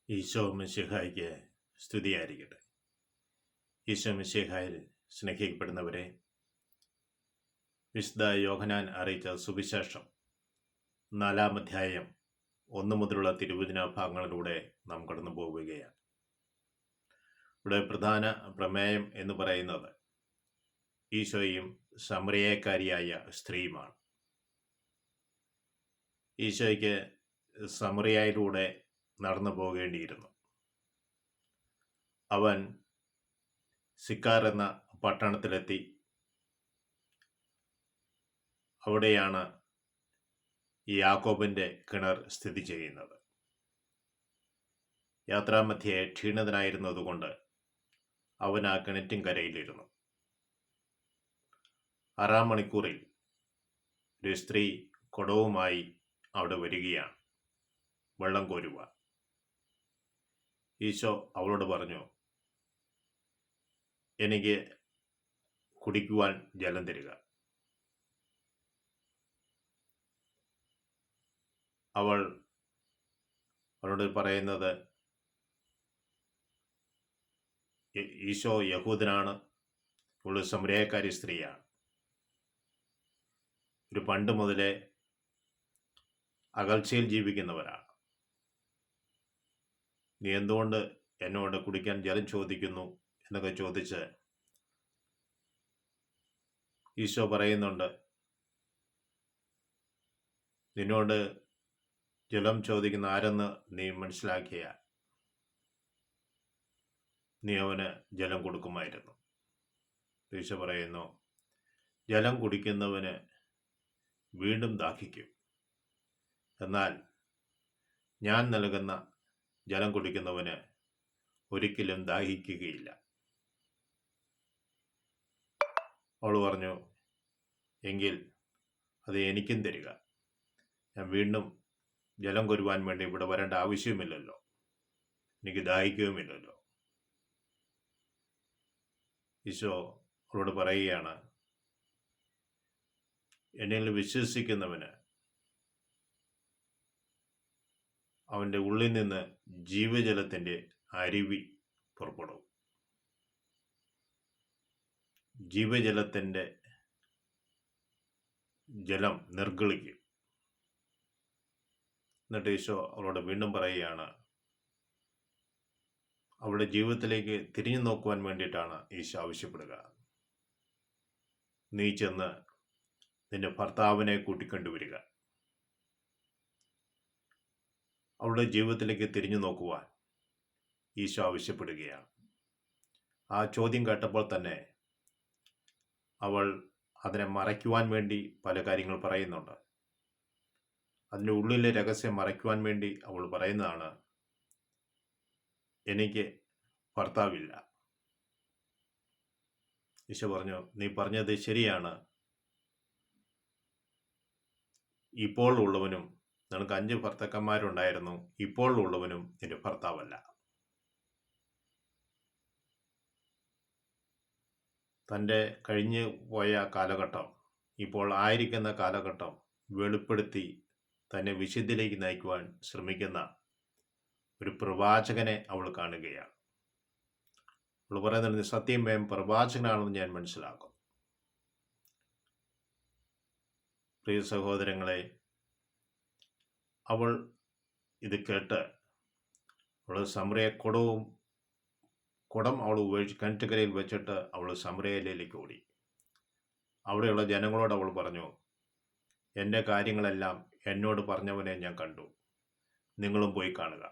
ഈശോ മിശിഹായ്ക്ക് സ്തുതിയായിരിക്കട്ടെ. ഈശോ മിശിഹായിൽ സ്നേഹിക്കപ്പെടുന്നവരെ, വിശുദ്ധ യോഹന്നാൻ അറിയിച്ച സുവിശേഷം 4-ാം അധ്യായം 1 മുതലുള്ള തിരുവചന ഭാഗങ്ങളിലൂടെ നാം കടന്നു പോവുകയാണ്. ഇവിടെ പ്രധാന പ്രമേയം എന്ന് പറയുന്നത് ഈശോയും സമറിയക്കാരിയായ സ്ത്രീയുമാണ്. ഈശോയ്ക്ക് സമറിയയിലൂടെ നടന്നു പോകേണ്ടിയിരുന്നു. അവൻ സിക്കാർ എന്ന പട്ടണത്തിലെത്തി. അവിടെയാണ് യാക്കോബിൻ്റെ കിണർ സ്ഥിതി ചെയ്യുന്നത്. യാത്രാമധ്യേ ക്ഷീണിതനായിരുന്നതുകൊണ്ട് അവൻ ആ കിണറ്റിൻകരയിലിരുന്നു. 6-ാം മണിക്കൂറിൽ ഒരു സ്ത്രീ കുടവുമായി അവിടെ വരികയാണ്, വെള്ളം കോരുവാൻ. ഈശോ അവളോട് പറഞ്ഞു, എനിക്ക് കുടിക്കുവാൻ ജലം തരിക. അവളോട് പറയുന്നത്, ഈശോ യഹൂദനാണ്, അവൾ സമറിയക്കാരി സ്ത്രീയാണ്. ഒരു പണ്ട് മുതലേ അകൽച്ചയിൽ ജീവിക്കുന്നവരാണ്. നീ എന്തുകൊണ്ട് എന്നോട് കുടിക്കാൻ ജലം ചോദിക്കുന്നു എന്നൊക്കെ ചോദിച്ച് ഈശോ പറയുന്നുണ്ട്, നിന്നോട് ജലം ചോദിക്കുന്ന ആരെന്ന് നീ മനസ്സിലാക്കിയാൽ നീ അവന് ജലം കൊടുക്കുമായിരുന്നു. ഈശോ പറയുന്നു, ജലം കുടിക്കുന്നവന് വീണ്ടും ദാഹിക്കും, എന്നാൽ ഞാൻ നൽകുന്ന ജലം കുടിക്കുന്നവന് ഒരിക്കലും ദാഹിക്കുകയില്ല. അവൾ പറഞ്ഞു, എങ്കിൽ അത് എനിക്കും തരിക. ഞാൻ വീണ്ടും ജലം കോരുവാൻ വേണ്ടി ഇവിടെ വരേണ്ട ആവശ്യമില്ലല്ലോ, എനിക്ക് ദാഹിക്കുകയുമില്ലല്ലോ. ഈശോ അവളോട് പറയുകയാണ്, എന്നിൽ വിശ്വസിക്കുന്നവന് അവൻ്റെ ഉള്ളിൽ നിന്ന് ജീവജലത്തിൻ്റെ അരുവി പുറപ്പെടും. ജീവജലത്തിൻ്റെ ജലം നിർഗളിക്കും. എന്നിട്ട് ഈശോ അവളോട് വീണ്ടും പറയുകയാണ്, അവളുടെ ജീവിതത്തിലേക്ക് തിരിഞ്ഞു നോക്കുവാൻ വേണ്ടിയിട്ടാണ് ഈശോ ആവശ്യപ്പെടുക. നീ ചെന്ന് നിന്റെ ഭർത്താവിനെ കൂട്ടിക്കൊണ്ടുവരിക. അവളുടെ ജീവിതത്തിലേക്ക് തിരിഞ്ഞു നോക്കുവാൻ ഈശോ ആവശ്യപ്പെടുകയാണ്. ആ ചോദ്യം കേട്ടപ്പോൾ തന്നെ അവൾ അതിനെ മറയ്ക്കുവാൻ വേണ്ടി പല കാര്യങ്ങൾ പറയുന്നുണ്ട്. അതിൻ്റെ ഉള്ളിലെ രഹസ്യം മറയ്ക്കുവാൻ വേണ്ടി അവൾ പറയുന്നതാണ്, എനിക്ക് ഭർത്താവില്ല. ഈശോ പറഞ്ഞു, നീ പറഞ്ഞത് ശരിയാണ്. ഇപ്പോൾ ഉള്ളവനും, നിനക്ക് 5 ഭർത്താക്കന്മാരുണ്ടായിരുന്നു, ഇപ്പോൾ ഉള്ളവനും നിന്റെ ഭർത്താവല്ല. തൻ്റെ കഴിഞ്ഞു പോയ കാലഘട്ടം, ഇപ്പോൾ ആയിരിക്കുന്ന കാലഘട്ടം വെളിപ്പെടുത്തി തന്നെ വിശുദ്ധിയിലേക്ക് നയിക്കുവാൻ ശ്രമിക്കുന്ന ഒരു പ്രവാചകനെ അവൾ കാണുകയാണ്. അവൾ പറയുന്നത്, സത്യം വേം പ്രവാചകനാണെന്ന് ഞാൻ മനസ്സിലാക്കും. പ്രിയ സഹോദരങ്ങളെ, അവൾ ഇത് കേട്ട് അവൾ സമറിയ കുടം അവൾ ഉപേക്ഷിച്ച് കിണറ്റുകരയിൽ വെച്ചിട്ട് അവൾ സമറിയയിലേക്ക് ഓടി. അവിടെയുള്ള ജനങ്ങളോട് അവൾ പറഞ്ഞു, എൻ്റെ കാര്യങ്ങളെല്ലാം എന്നോട് പറഞ്ഞവനെ ഞാൻ കണ്ടു, നിങ്ങളും പോയി കാണുക.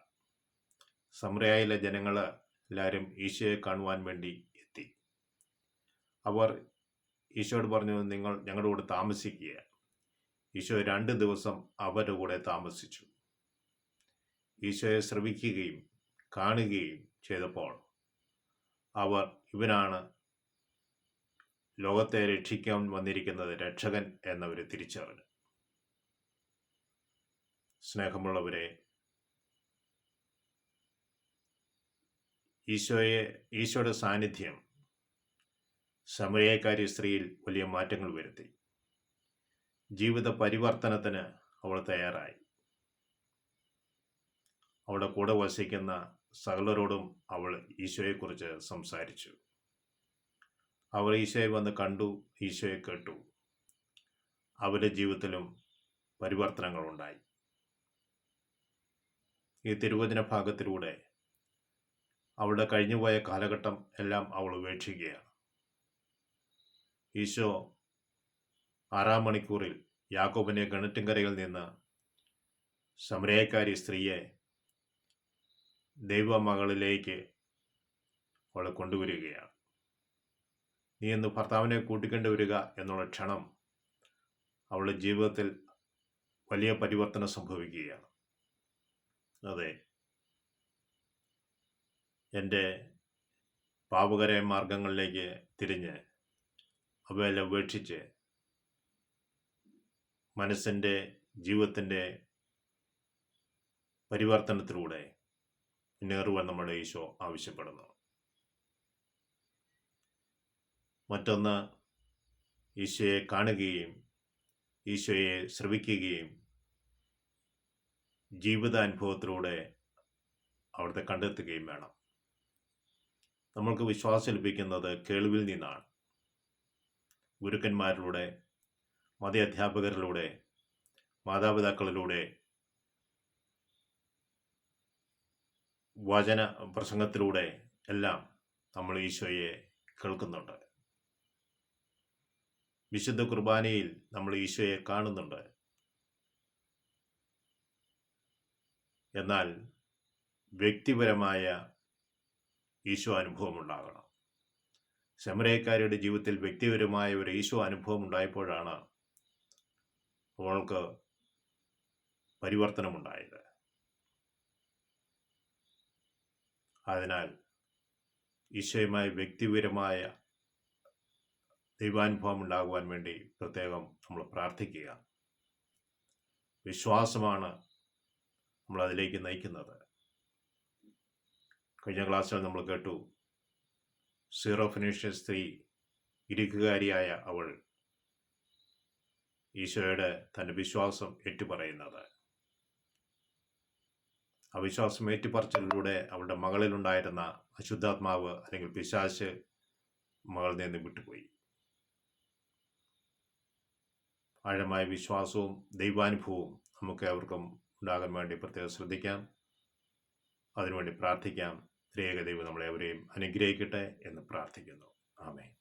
സമറിയയിലെ ജനങ്ങൾ എല്ലാവരും ഈശോയെ കാണുവാൻ വേണ്ടി എത്തി. അവർ ഈശോയോട് പറഞ്ഞു, നിങ്ങൾ ഞങ്ങളുടെ കൂടെ താമസിക്കുക. ഈശോ 2 ദിവസം അവരുടെ കൂടെ താമസിച്ചു. ഈശോയെ ശ്രവിക്കുകയും കാണുകയും ചെയ്തപ്പോൾ അവർ, ഇവനാണ് ലോകത്തെ രക്ഷിക്കാൻ വന്നിരിക്കുന്നത് രക്ഷകൻ എന്നവർ തിരിച്ചറിഞ്ഞു. സ്നേഹമുള്ളവരെ, ഈശോയുടെ സാന്നിധ്യം സമറിയക്കാരി സ്ത്രീയിൽ വലിയ മാറ്റങ്ങൾ വരുത്തി. ജീവിത പരിവർത്തനത്തിന് അവൾ തയ്യാറായി. അവളുടെ കൂടെ വസിക്കുന്ന സകലരോടും അവൾ ഈശോയെക്കുറിച്ച് സംസാരിച്ചു. അവർ ഈശോയെ വന്ന് കണ്ടു, ഈശോയെ കേട്ടു. അവരുടെ ജീവിതത്തിലും പരിവർത്തനങ്ങളുണ്ടായി. ഈ തിരുവചന ഭാഗത്തിലൂടെ അവളുടെ കഴിഞ്ഞുപോയ കാലഘട്ടം എല്ലാം അവൾ ഉപേക്ഷിക്കുകയാണ്. ഈശോ 6-ാം മണിക്കൂറിൽ യാക്കോബിനെ കിണറ്റിൻകരയിൽ നിന്ന് ശമരിയക്കാരി സ്ത്രീയെ ദൈവമകളിലേക്ക് അവളെ കൊണ്ടുവരികയാണ്. നീ ഇന്ന് ഭർത്താവിനെ കൂട്ടിക്കൊണ്ടു വരിക എന്നുള്ള ക്ഷണം അവളുടെ ജീവിതത്തിൽ വലിയ പരിവർത്തനം സംഭവിക്കുകയാണ്. അതെ, എൻ്റെ പാപകരമായ മാർഗങ്ങളിലേക്ക് തിരിഞ്ഞ് അവയെല്ലാം ഉപേക്ഷിച്ച് മനസ്സിൻ്റെ ജീവിതത്തിൻ്റെ പരിവർത്തനത്തിലൂടെ മുന്നേറുവാൻ നമ്മുടെ ഈശോ ആവശ്യപ്പെടുന്നു. മറ്റൊന്ന്, ഈശോയെ കാണുകയും ഈശോയെ ശ്രവിക്കുകയും ജീവിതാനുഭവത്തിലൂടെ അവിടുത്തെ കണ്ടെത്തുകയും വേണം. നമ്മൾക്ക് വിശ്വാസം ലഭിക്കുന്നത് കേൾവിൽ നിന്നാണ്. ഗുരുക്കന്മാരിലൂടെ, മത അധ്യാപകരിലൂടെ, മാതാപിതാക്കളിലൂടെ, വചന പ്രസംഗത്തിലൂടെ എല്ലാം നമ്മൾ ഈശോയെ കേൾക്കുന്നുണ്ട്. വിശുദ്ധ കുർബാനയിൽ നമ്മൾ ഈശോയെ കാണുന്നുണ്ട്. എന്നാൽ വ്യക്തിപരമായ ഈശോ അനുഭവം ഉണ്ടാകണം. ശമരിയക്കാരിയുടെ ജീവിതത്തിൽ വ്യക്തിപരമായ ഒരു ഈശോ അനുഭവം ഉണ്ടായപ്പോഴാണ് അവൾക്ക് പരിവർത്തനമുണ്ടായത്. അതിനാൽ ഈശോയുമായി വ്യക്തിപരമായ ദൈവാനുഭവം ഉണ്ടാകുവാൻ വേണ്ടി പ്രത്യേകം നമ്മൾ പ്രാർത്ഥിക്കുക. വിശ്വാസമാണ് നമ്മളതിലേക്ക് നയിക്കുന്നത്. കഴിഞ്ഞ ക്ലാസ്സിൽ നമ്മൾ കേട്ടു, സീറോഫിനീഷ്യൻ സ്ത്രീ, ഗ്രീക്കുകാരിയായ അവൾ ഈശോയുടെ തൻ്റെ വിശ്വാസം ഏറ്റുപറയുന്നത്. ആ വിശ്വാസം ഏറ്റുപറച്ചിലൂടെ അവളുടെ മകളിലുണ്ടായിരുന്ന അശുദ്ധാത്മാവ് അല്ലെങ്കിൽ പിശാച് മകളിൽ നിന്ന് വിട്ടുപോയി. ആഴമായ വിശ്വാസവും ദൈവാനുഭവവും നമുക്ക് അവർക്കും ഉണ്ടാകാൻ വേണ്ടി പ്രത്യേകം ശ്രദ്ധിക്കാം. അതിനുവേണ്ടി പ്രാർത്ഥിക്കാം. ത്രിയേക ദൈവം നമ്മളെ അവരെയും അനുഗ്രഹിക്കട്ടെ എന്ന് പ്രാർത്ഥിക്കുന്നു. ആമേൻ.